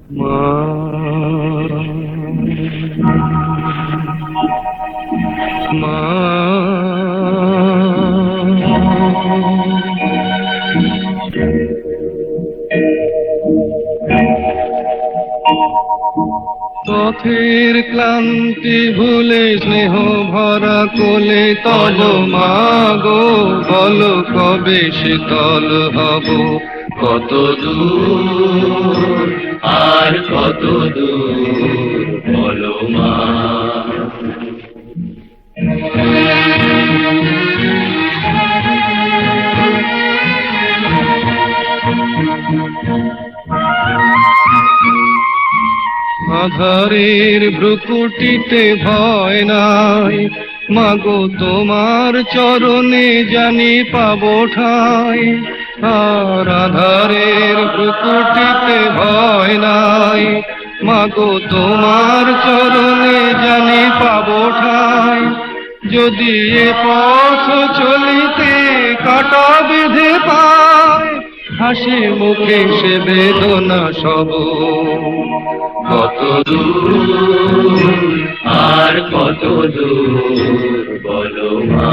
মা মা পথের ক্লান্তি ভুলে স্নেহ ভরা কোলে তব মাগো বলো কবে শীতল হব কত দূর আর কত দূর বলো মা আধারের ভ্রুকুটিতে ভয় নাই মাগো তোমার চরণে জানি পাবো ঠাই আর আধারের ভ্রুকুটিতে ভয় নাই মাগো তোমার চরণে জানি পাবো ঠাই যদি এ পথ চলিতে কাটা বেঁধে পায় হাসি মুখে সে বেদনা সব কত দূর আর কত দূর বলো মা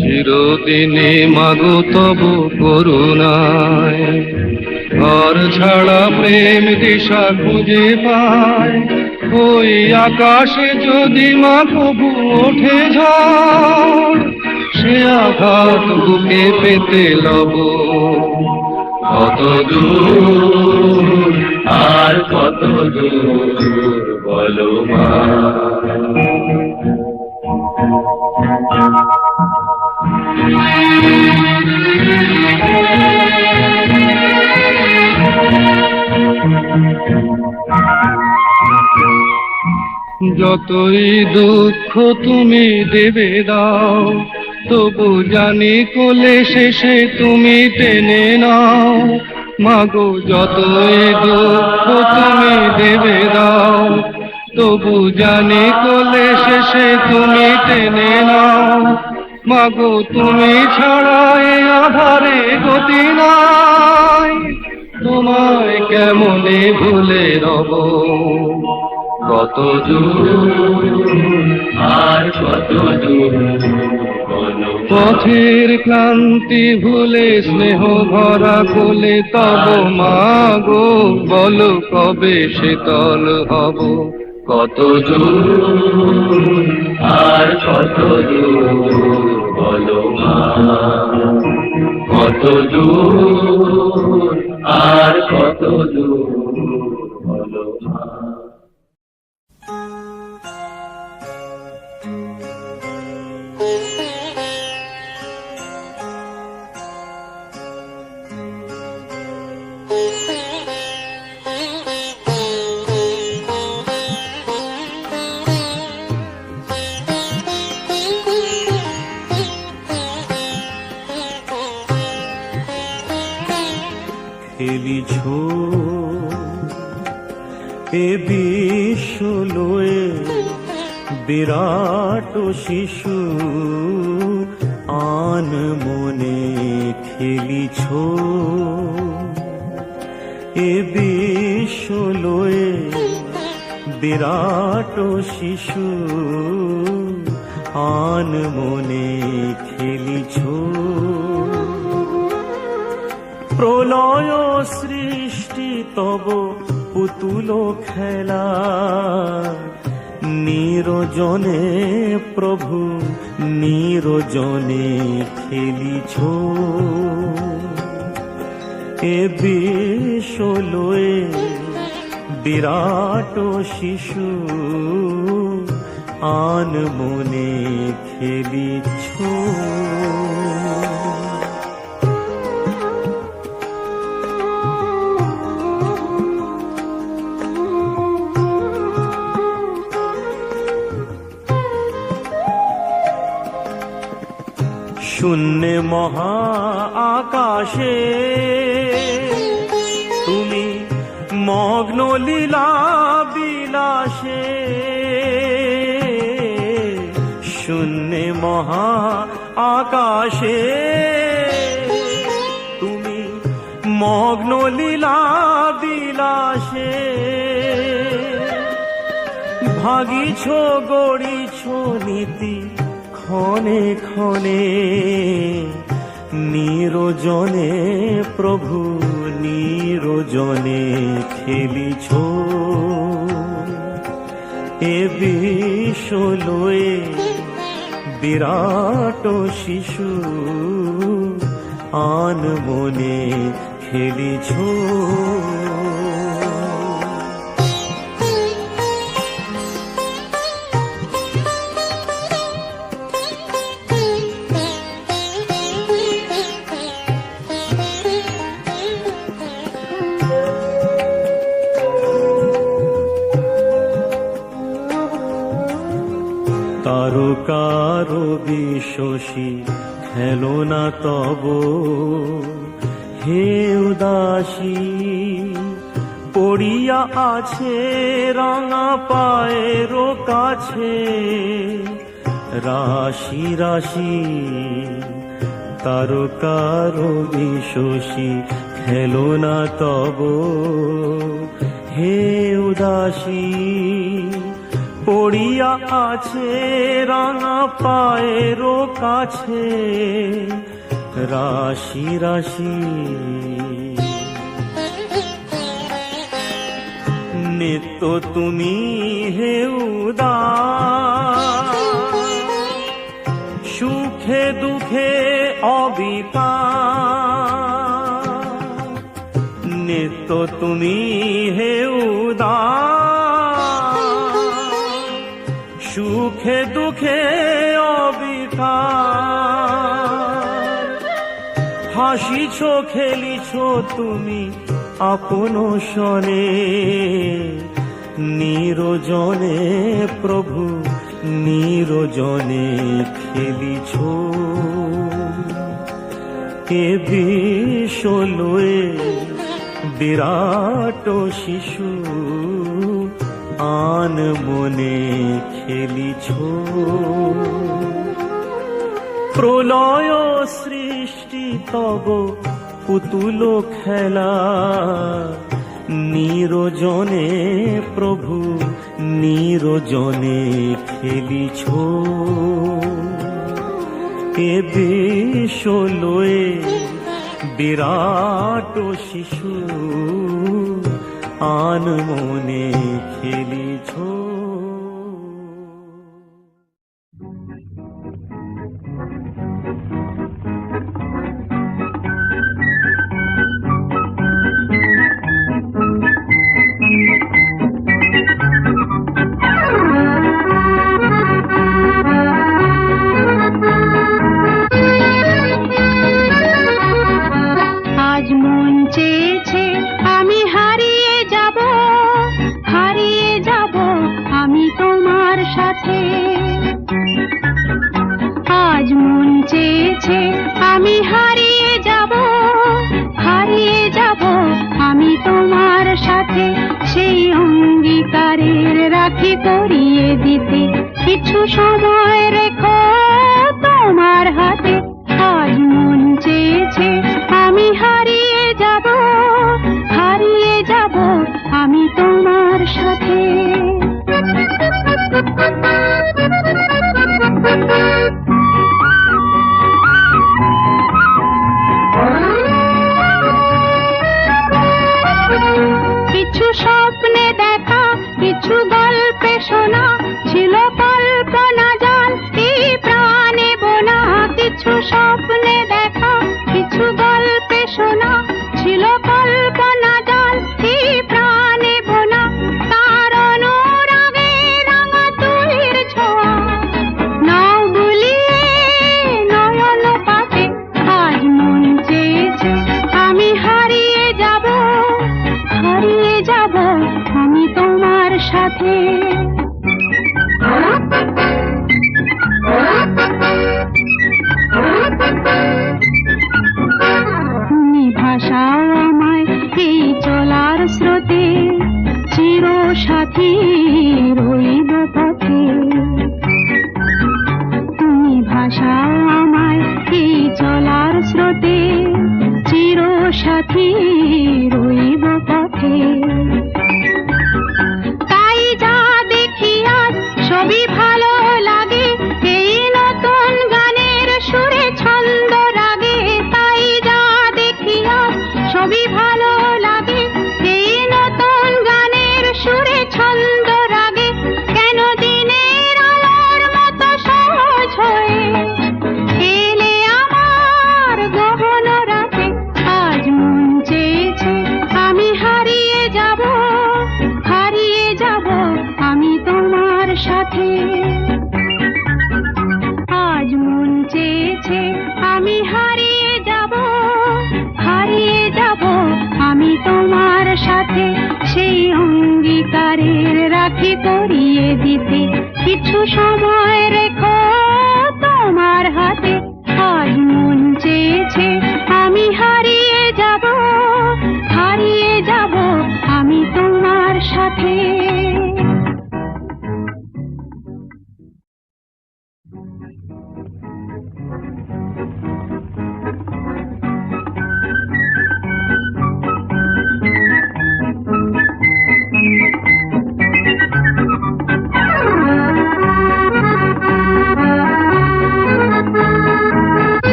চিরদিনে মাগো তবু করুণায় ঘর ছাড়া প্রেম দিশা খুঁজে পায় ওই আকাশে যদি মা প্রভু ওঠে ঝড় সে আঘাত বুকে পেতে লব কত দূর আর কত দূর বলো মা যতই দুঃখ তুমি দেবে দাও তবু জানি কোলে শেষে তুমি টেনে নাও মাগো যতই দুঃখ তুমি দেবে দাও তবু জানি কোলে শেষে তুমি টেনে নাও মাগো তুমি ছাড়া এ আধারে গতি নাই তোমায় কেমনে ভুলে রব কত দূর আর কত দূর পথের ক্লান্তি ভুলে স্নেহ ভরা কোলে তব মাগো বলো কবে শীতল হব কত দূর আর কত দূর বলো মা কত দূর আর কত দূর বলো মা খেলিছ এ বিশ্ব লয়ে বিরাট শিশু আন মনে খেলিছ এ বিশ্ব লয়ে বিরাট শিশু আন মনে খেলিছ প্রলয় সৃষ্টি তব পুতুল খেলা নিরজনে প্রভু নিরজনে খেলিছ এ বিশ্ব লয়ে বিরাট শিশু আন মনে খেলিছ শূন্য মহা আকাশে তুমি মগ্ন লীলা বিলাসে শূন্যে মহা আকাশে তুমি মগ্ন লীলা বিলাসে ভাগিছ গড়িছ নীতি ক্ষণে ক্ষণে নিরজনে প্রভু নিরজনে খেলিছ এ বিশ্ব লয়ে বিরাট শিশু আন মনে খেলিছ তারকার বিশ্বসী খেলো না তব হে উদাসী পড়িয়া আছে রাঙা পায়ের কাছে রাশি রাশি তারকার বিশ্বসী খেলো না তব হে উদাসী পড়িয়া আছে রাঙা পায়ের কাছে রাশি রাশি নিত্য তুমি হে উদাস সুখে দুঃখে অবিকার নিত্য তুমি হে উদাস সুখে দুঃখে অবিকার হাসিছ খেলিছ তুমি আপন সনে নিরজনে প্রভু নিরজনে খেলিছ এ বিশ্ব লয়ে বিরাট শিশু আন মনে খেলিছ প্রলয় সৃষ্টি তব পুতুল খেলা নিরজনে প্রভু নিরজনে খেলিছ এ বিশ্ব লয়ে বিরাট শিশু আন মনে খেলিছ আজ মন চেয়েছে আমি হারিয়ে যাব আমি তোমার সাথে। আজ মন চেয়েছে আমি হারিয়ে যাব আমি তোমার সাথে। সেই অঙ্গীকারের রাখি পরিয়ে দিতে কিছু সময় রেখো তোমার হাতে। আজ মন চেয়েছে আমি হারিয়ে যাব আমি তোমার সাথে। কিছু স্বপ্নে দেখা, কিছু গল্পে শোনা, ছিল কল্পনা জাল এই প্রাণে বোনা। কিছু স্বপ্নে দেখা, কিছু গল্পে শোনা, ছিল কল্পনা জাল এই প্রাণে বোনা। তার অনুরাগে রাঙা তুলির ছোঁয়া নাও বুলিয়ে ভাসাও আমায় এই চলার স্রোতে, চির সাথী রইব পথে। তাই যা দেখি আজ সবই ভালো লাগে, এই নতুন গানের সুরে ছন্দ রাগে। তাই যা দেখি আজ সবই ভালো লাগে, এই নতুন গানের সুরে ছন্দ রাগে। কেন দিনের আলোর মতো সহজ হয়ে এলে আমার গহন রাতে। আজ মন চেয়েছে আমি হারিয়ে যাব, হারিয়ে যাব আমি তোমার সাথে। আজ মন চেয়েছে আমি হারিয়ে যাব, হারিয়ে যাব আমি তোমার সাথে। সেই অঙ্গীকারের রাখি পরিয়ে দিতে কিছু সময়